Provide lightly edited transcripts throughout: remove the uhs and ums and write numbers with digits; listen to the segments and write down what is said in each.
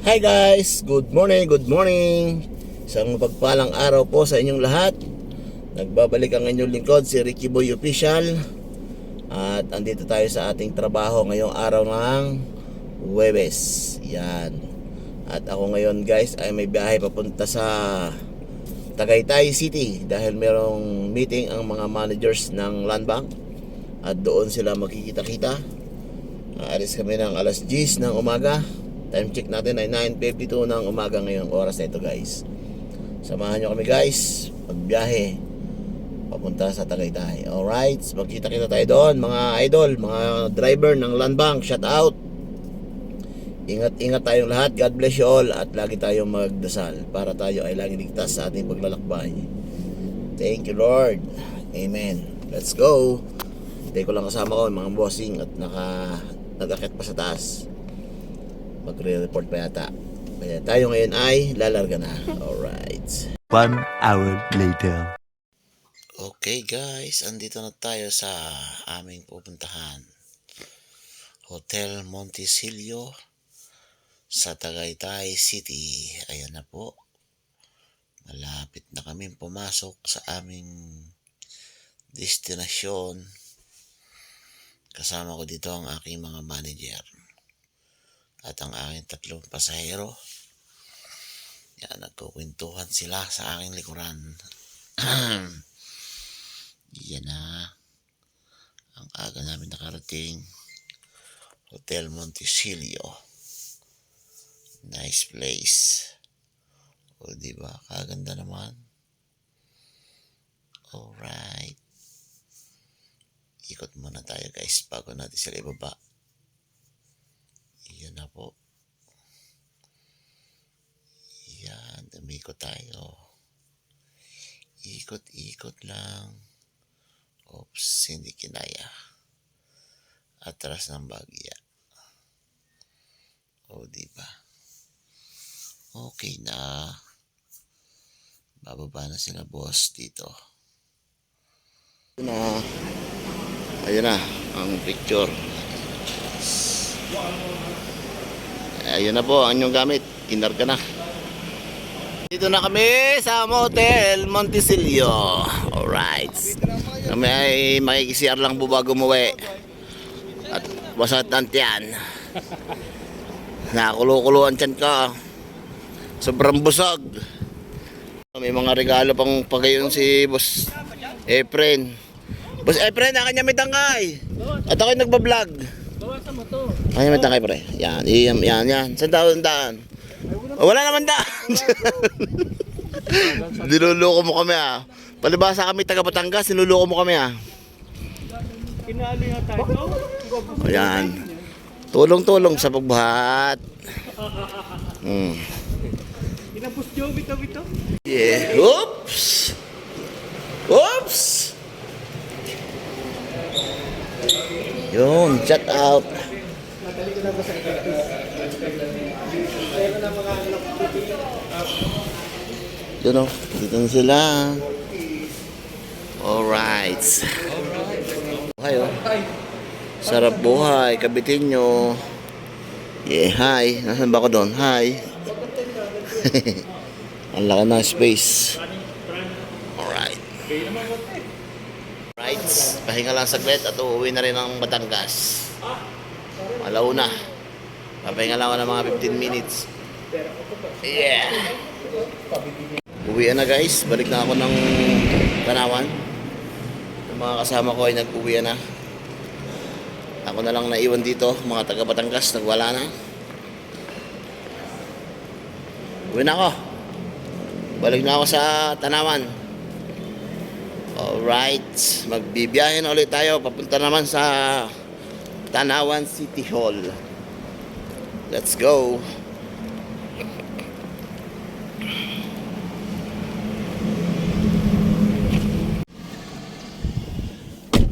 Hi guys! Good morning, good morning! Isang mapagpalang araw po sa inyong lahat. Nagbabalik ang inyong lingkod, si Ricky Boy Official. At andito tayo sa ating trabaho ngayong araw ng Huwebes. Yan. At ako ngayon guys ay may biyahe papunta sa Tagaytay City dahil merong meeting ang mga managers ng Land Bank. At doon sila magkikita-kita. Aalis kami ng alas 10 ng umaga. Time check natin ay 9:52 ng umaga ngayong oras na ito guys. Samahan nyo kami guys magbiyahe papunta sa Tagaytay. Alright, magkita-kita tayo doon mga idol, mga driver ng Land Bank. Shout out. Ingat-ingat tayong lahat. God bless you all. At lagi tayong magdasal para tayo ay laging ligtas sa ating paglalakbay. Thank you Lord. Amen. Let's go. Hindi ko lang kasama ko mga bossing at nag-akit pa sa taas. Magre-report pa yata. Kaya tayo ngayon ay lalarga na. Alright. 1 hour later. Okay guys, andito na tayo sa aming pupuntahan. Hotel Montecillo sa Tagaytay City. Ayan na po. Malapit na kami pumasok sa aming destinasyon. Kasama ko dito ang aking mga manager at ang aking tatlong pasahero. Yan, nagkukwentuhan sila sa aking likuran. Yan na. Ang aga namin nakarating. Hotel Montecillo. Nice place. O diba? Kaganda naman. Alright. Ikot muna tayo guys bago natin sila ibaba. Yan na po. Yan, umikot tayo. Ikot-ikot lang. Oops, hindi kinaya. Atras ng bagya. O, diba? Okay na. Bababa na sila boss dito. Ayun na, ang picture. Ayun na po ang inyong gamit. Kinarga na. Dito na kami sa Motel Montecillo. Alright. Kami ay makikisiar lang po bago umuwi. At wasat nantiyan. Nakulo-kulo ang tiyan ka. Sobrang busog. May mga regalo pang pagayon si Boss Efren. Boss Efren, ang kanya may tangkay. At ako'y nagbablog. Bawasan mo to. Ay, may tangkay pre. Yan, yan. Saan daan? Wala naman daan. Niluloko mo kami ah. Palibasa kami taga Batangas, niluloko mo kami ah. Kinali nga tayo. Ayan. Tulong-tulong sa pagbuhat. Inapos nyo, bito. Yeah. Oops! Oops! Yun, shout out. Yun o, dito na sila. Alright. Buhay o. Sarap buhay, kabitin nyo. Yeah, hi. Nasaan ba ako doon? Hi. Ang laki ng space. Alright. Right, pahinga lang saglit at uuwi na rin ng Batangas. Alauna. Papahinga lang ako ng mga 15 minutes. Yeah. Uwi na guys. Balik na ako ng Tanawan. Yung mga kasama ko ay nag-uwi na. Ako na lang naiwan dito. Mga taga Batangas nagwala na. Uwi na ako. Balik na ako sa Tanawan. Alright, magbibiyahe na ulit tayo. Papunta naman sa Tanawan City Hall. Let's go.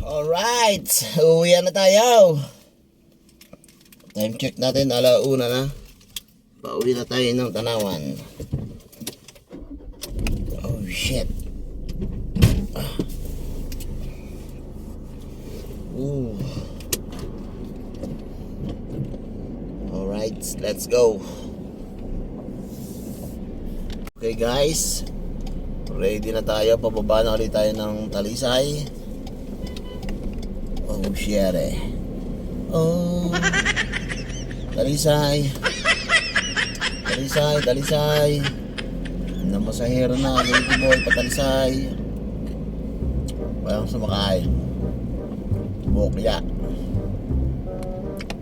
Alright, uwi na tayo. Time check natin, alauna na. Pauwi na tayo ng Tanawan. Oh shit. Ooh. Alright, let's go. Okay guys, ready na tayo. Pababa na ulit tayo ng Talisay. Oh shit eh. Oh Talisay. Talisay, Talisay. Namasahero na, Lady Boy, patalisay. Walang sumakay. Bukya.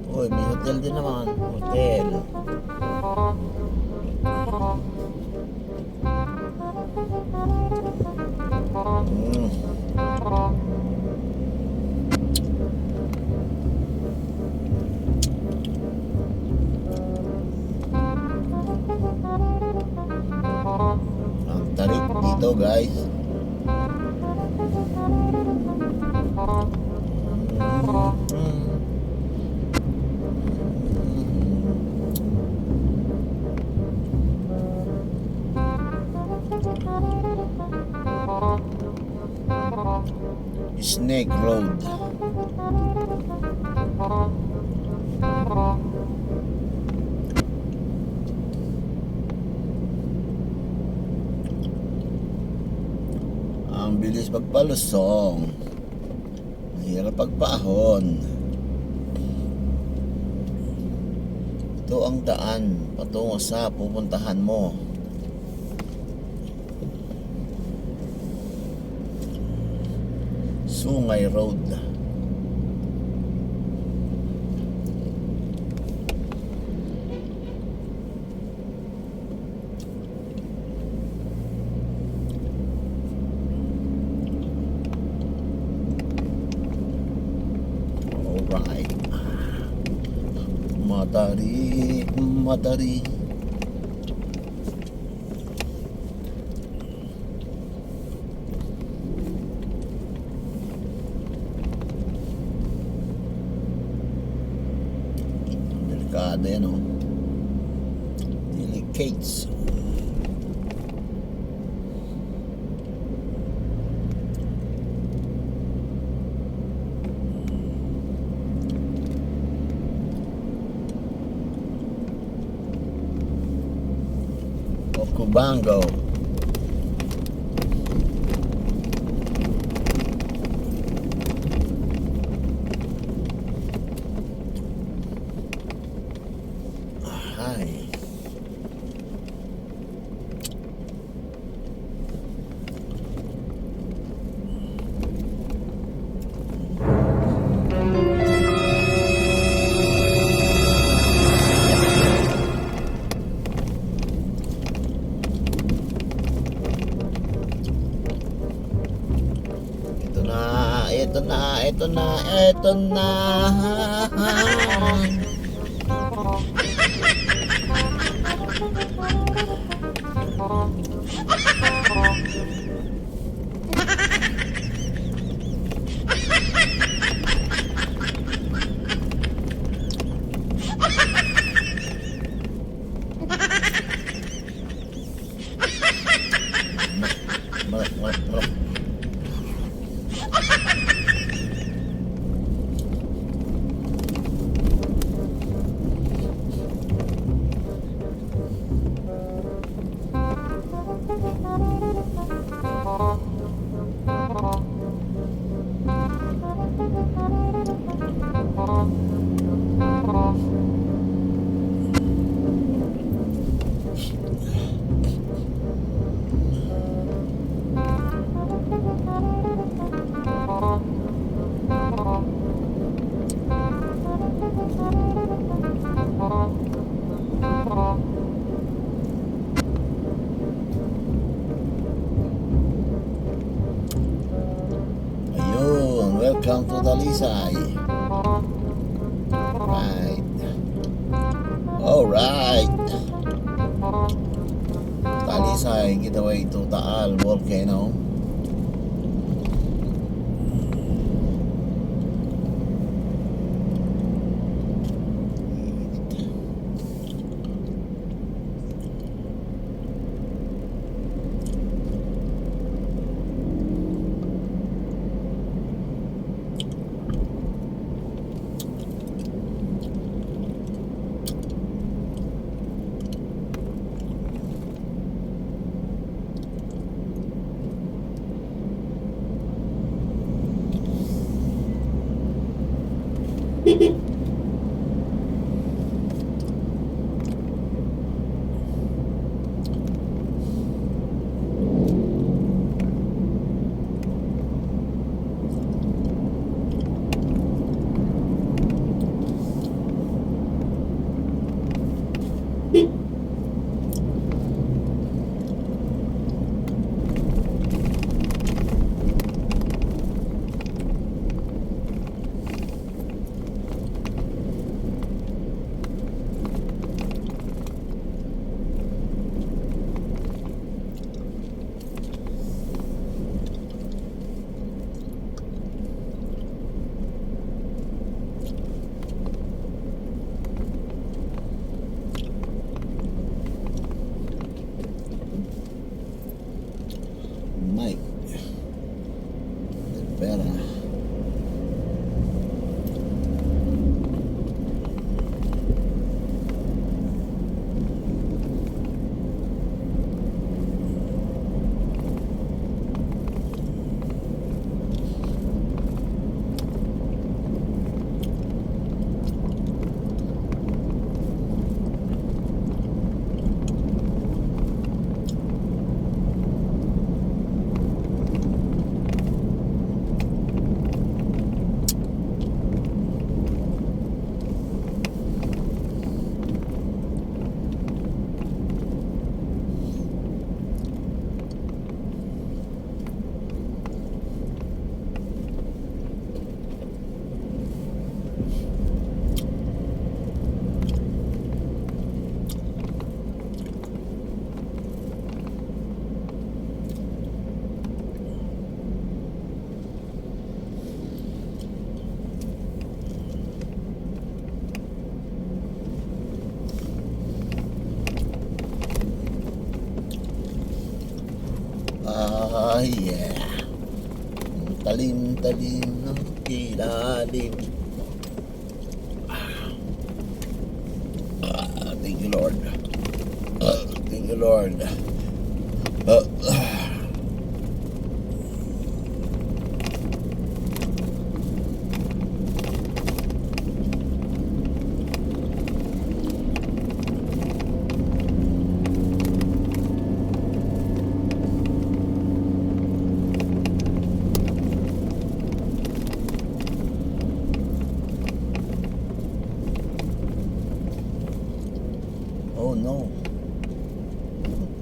Uy, may hotel din naman. Hotel. Ang tarik dito guys. Snake Road. Ang bilis pagpalusong. Mahirap pagpaahon. Ito ang daan patungo sa pupuntahan mo. Sungay Road. Alright. Matari, matari. Delikado yan oh. Delicates. Okubango. Hi. Ito na, ito na, ito na. Malak. Welcome to Talisay. Right. Alright. Talisay getaway to Taal Volcano. Ah, yeah. Talim-talim ng ilalim. Thank you, Lord. Thank you, Lord. Oh no.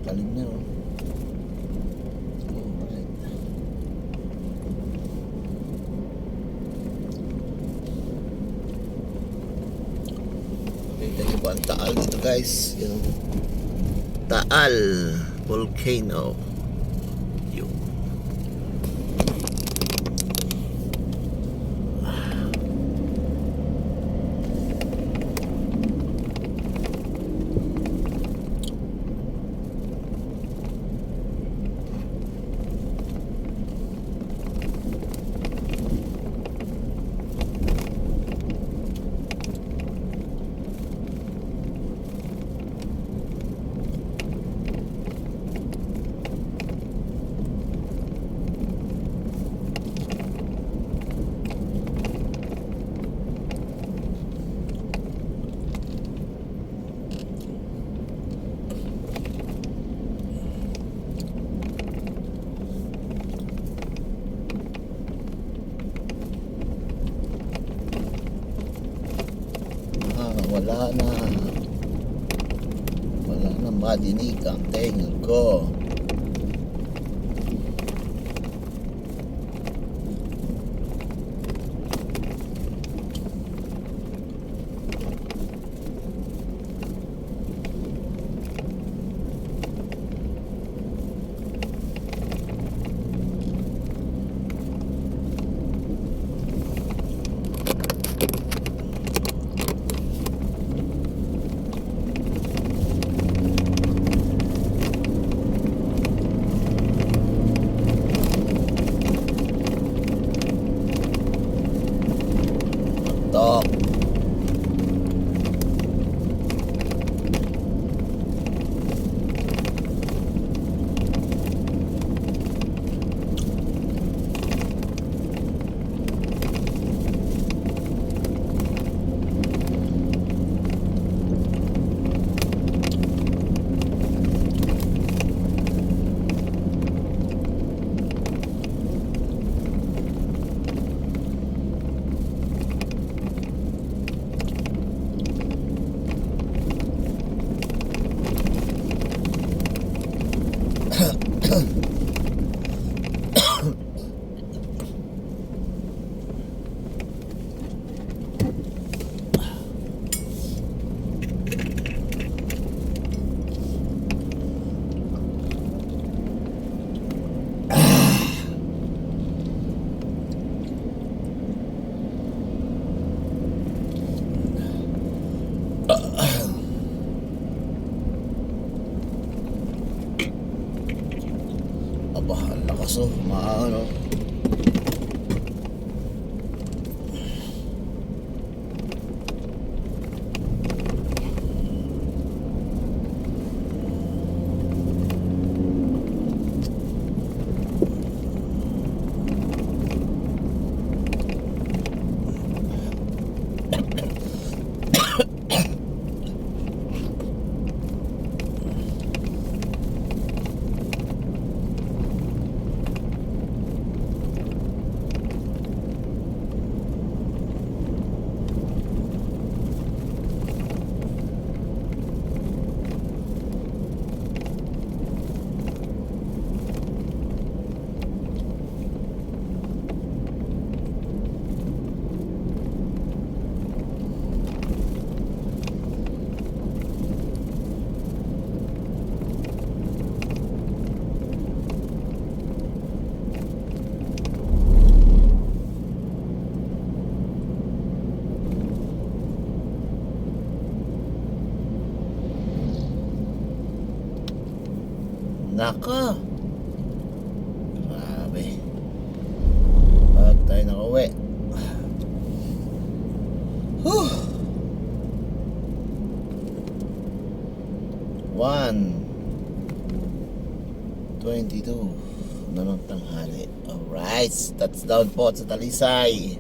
Talim na, oh. Alright. Kita niyo po ang Taal dito, guys. Yan, oh. Taal Volcano. Yun. Wala na madinig ang tenga ko. Tok. Aba, ang lakas, oh. Maano. Naka. pauwi. Whew. 1:22 na ng tanghali. Alright, touchdown po sa Talisay.